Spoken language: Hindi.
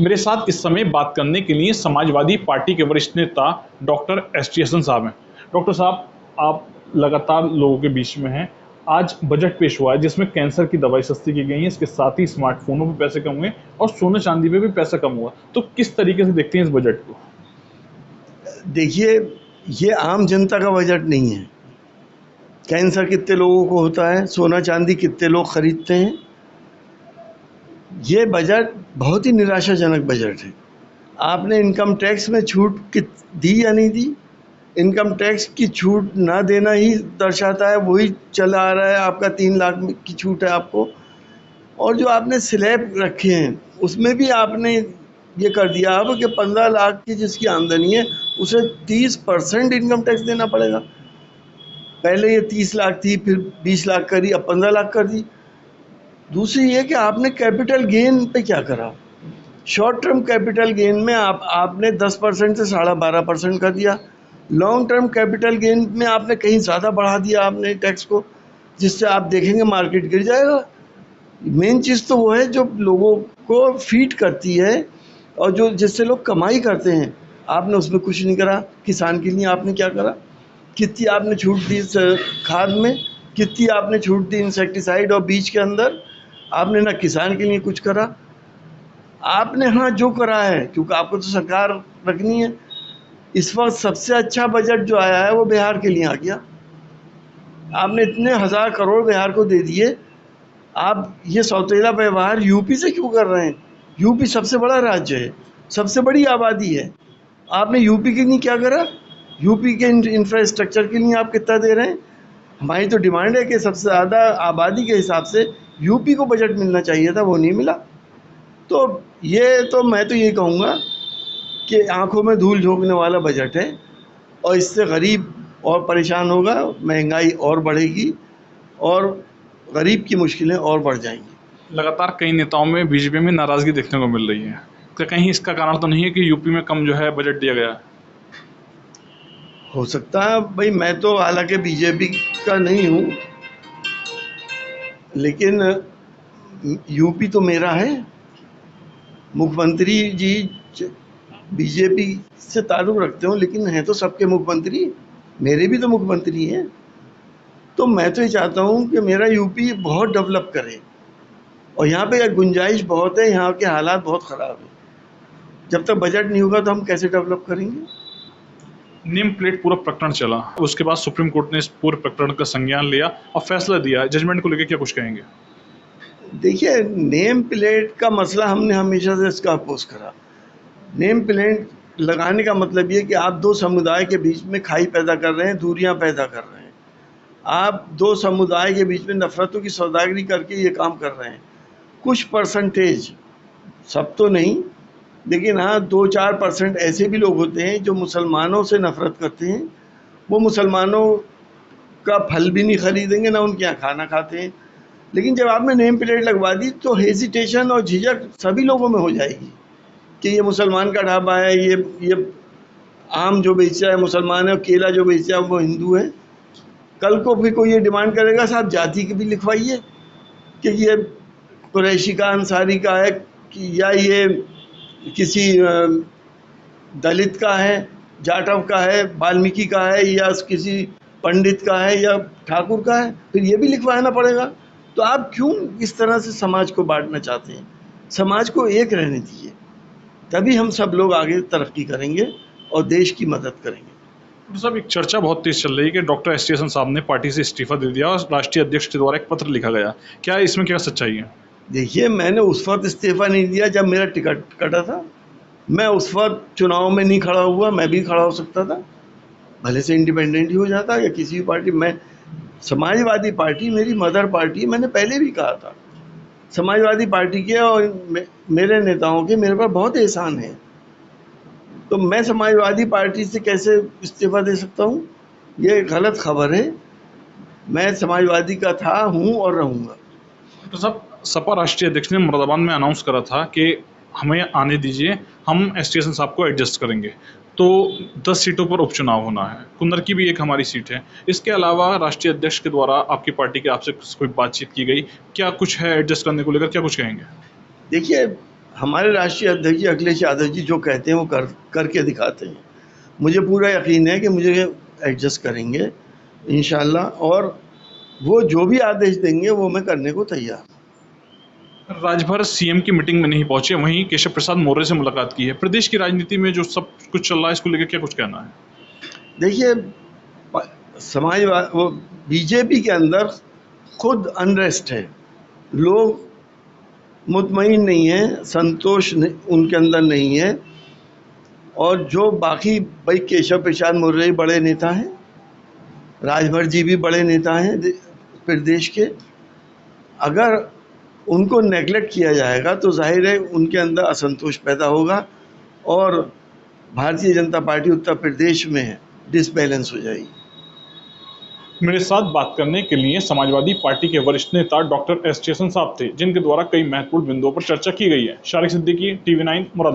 मेरे साथ इस समय बात करने के लिए समाजवादी पार्टी के वरिष्ठ नेता डॉक्टर एस टी हसन साहब हैं। डॉक्टर साहब, आप लगातार लोगों के बीच में हैं। आज बजट पेश हुआ है जिसमें कैंसर की दवाई सस्ती की गई है, इसके साथ ही स्मार्टफोनों पे पैसे कम हुए और सोने चांदी पे भी पैसा कम हुआ। तो किस तरीके से देखते हैं इस बजट को? देखिए, ये आम जनता का बजट नहीं है। कैंसर कितने लोगों को होता है, सोना चांदी कितने लोग खरीदते हैं। ये बजट बहुत ही निराशाजनक बजट है। आपने इनकम टैक्स में छूट दी या नहीं दी? इनकम टैक्स की छूट ना देना ही दर्शाता है, वही चला आ रहा है। आपका 3 लाख की छूट है आपको, और जो आपने स्लैब रखे हैं उसमें भी आपने ये कर दिया अब कि 15 लाख की जिसकी आमदनी है उसे 30% इनकम टैक्स देना पड़ेगा। पहले ये 30 लाख थी, फिर 20 लाख करी, अब 15 लाख कर दी। दूसरी ये कि आपने कैपिटल गेन पे क्या करा। शॉर्ट टर्म कैपिटल गेन में आपने 10% से 12.5% कर दिया। लॉन्ग टर्म कैपिटल गेन में आपने कहीं ज़्यादा बढ़ा दिया आपने टैक्स को, जिससे आप देखेंगे मार्केट गिर जाएगा। मेन चीज़ तो वो है जो लोगों को फीड करती है और जो जिससे लोग कमाई करते हैं, आपने उसमें कुछ नहीं करा। किसान के लिए आपने क्या करा? कितनी आपने छूट दी खाद में, कितनी आपने छूट दी इंसेक्टिसाइड और बीज के अंदर। आपने ना किसान के लिए कुछ करा। आपने हाँ जो करा है, क्योंकि आपको तो सरकार रखनी है। इस वक्त सबसे अच्छा बजट जो आया है वो बिहार के लिए आ गया। आपने इतने 1000 करोड़ बिहार को दे दिए। आप ये सौतेला व्यवहार यूपी से क्यों कर रहे हैं? यूपी सबसे बड़ा राज्य है, सबसे बड़ी आबादी है। आपने यूपी के लिए क्या करा? यूपी के इंफ्रास्ट्रक्चर के लिए आप कितना दे रहे हैं? हमारी तो डिमांड है कि सबसे ज़्यादा आबादी के हिसाब से यूपी को बजट मिलना चाहिए था, वो नहीं मिला। तो ये तो मैं तो ये कहूँगा कि आंखों में धूल झोंकने वाला बजट है, और इससे गरीब और परेशान होगा, महंगाई और बढ़ेगी और गरीब की मुश्किलें और बढ़ जाएंगी। लगातार कई नेताओं में बीजेपी में नाराजगी देखने को मिल रही है। क्या कहीं इसका कारण तो नहीं है कि यूपी में कम जो है बजट दिया गया है? हो सकता है भाई, मैं तो हालांकि बीजेपी का नहीं हूँ, लेकिन यूपी तो मेरा है। मुख्यमंत्री जी बीजेपी से ताल्लुक़ रखते हो, लेकिन हैं तो सबके मुख्यमंत्री, मेरे भी तो मुख्यमंत्री हैं। तो मैं तो ये चाहता हूँ कि मेरा यूपी बहुत डेवलप करे, और यहाँ पे गुंजाइश बहुत है, यहाँ के हालात बहुत ख़राब हैं। जब तक बजट नहीं होगा तो हम कैसे डेवलप करेंगे? नेम प्लेट पूरा प्रकरण चला, उसके बाद सुप्रीम कोर्ट ने इस पूरे प्रकरण का संज्ञान लिया और फैसला दिया। जजमेंट को लेकर क्या कुछ कहेंगे? देखिए, नेम प्लेट का मसला हमने हमेशा से इसका अपोज करा। नेम प्लेट लगाने का मतलब ये कि आप दो समुदाय के बीच में खाई पैदा कर रहे हैं, दूरियां पैदा कर रहे हैं। आप दो समुदाय के बीच में नफरतों की सौदागरी करके ये काम कर रहे हैं। कुछ परसेंटेज, सब तो नहीं, लेकिन हाँ 2-4% ऐसे भी लोग होते हैं जो मुसलमानों से नफ़रत करते हैं। वो मुसलमानों का फल भी नहीं खरीदेंगे, ना उनके यहाँ खाना खाते हैं। लेकिन जब आपने नेम प्लेट लगवा दी तो हेजिटेशन और झिझक सभी लोगों में हो जाएगी कि ये मुसलमान का ढाबा है, ये आम जो बेच रहा है मुसलमान है, और केला जो बेच रहा है वो हिंदू है। कल को फिर कोई ये डिमांड करेगा साहब जाति की भी लिखवाइए कि ये कुरैशी का, अंसारी का है, कि या ये किसी दलित का है, जाटव का है, वाल्मीकि का है, या किसी पंडित का है, या ठाकुर का है, फिर ये भी लिखवाना पड़ेगा। तो आप क्यों इस तरह से समाज को बांटना चाहते हैं? समाज को एक रहने दीजिए, तभी हम सब लोग आगे तरक्की करेंगे और देश की मदद करेंगे। तो साहब, एक चर्चा बहुत तेज चल रही है कि डॉक्टर एस टी हसन साहब ने पार्टी से इस्तीफा दे दिया और राष्ट्रीय अध्यक्ष के द्वारा एक पत्र लिखा गया। क्या इसमें क्या सच्चाई है? देखिए, मैंने उस वक्त इस्तीफा नहीं दिया जब मेरा टिकट कटा था। मैं उस वक्त चुनाव में नहीं खड़ा हुआ, मैं भी खड़ा हो सकता था, भले से इंडिपेंडेंट ही हो जाता या किसी भी पार्टी। मैं समाजवादी पार्टी मेरी मदर पार्टी है, मैंने पहले भी कहा था। समाजवादी पार्टी के और मेरे नेताओं के मेरे पर बहुत एहसान है, तो मैं समाजवादी पार्टी से कैसे इस्तीफा दे सकता हूँ? ये गलत खबर है। मैं समाजवादी का था, हूँ और रहूँगा। तो साहब, सपा राष्ट्रीय अध्यक्ष ने मुरादाबाद में अनाउंस करा था कि हमें आने दीजिए, हम एस टी हसन साहब को एडजस्ट करेंगे। तो 10 सीटों पर उपचुनाव होना है, कुंदर की भी एक हमारी सीट है। इसके अलावा राष्ट्रीय अध्यक्ष के द्वारा आपकी पार्टी के आपसे कोई बातचीत की गई? क्या कुछ है एडजस्ट करने को लेकर, क्या कुछ कहेंगे? देखिए, हमारे राष्ट्रीय अध्यक्ष जी अखिलेश यादव जी जो कहते हैं वो करके दिखाते हैं। मुझे पूरा यकीन है कि मुझे एडजस्ट करेंगे इंशाल्लाह, और वो जो भी आदेश देंगे वो मैं करने को तैयार हूँ। राजभर सीएम की मीटिंग में नहीं पहुंचे, वहीं केशव प्रसाद मौर्य से मुलाकात की है। प्रदेश की राजनीति में जो सब कुछ चल रहा है, इसको लेकर क्या कुछ कहना है? देखिए, समाजवाद वो बीजेपी के अंदर खुद अनरेस्ट है, लोग मुतमईन नहीं है, संतोष उनके अंदर नहीं है। और जो बाकी भाई केशव प्रसाद मौर्य बड़े नेता हैं, राजभर जी भी बड़े नेता हैं प्रदेश के, अगर उनको नेगलेक्ट किया जाएगा तो जाहिर है उनके अंदर असंतोष पैदा होगा और भारतीय जनता पार्टी उत्तर प्रदेश में डिसबैलेंस हो जाएगी। मेरे साथ बात करने के लिए समाजवादी पार्टी के वरिष्ठ नेता डॉक्टर एस जयसन साहब थे, जिनके द्वारा कई महत्वपूर्ण बिंदुओं पर चर्चा की गई है। शारिक सिद्दीकी, TV9, मुरादाबाद।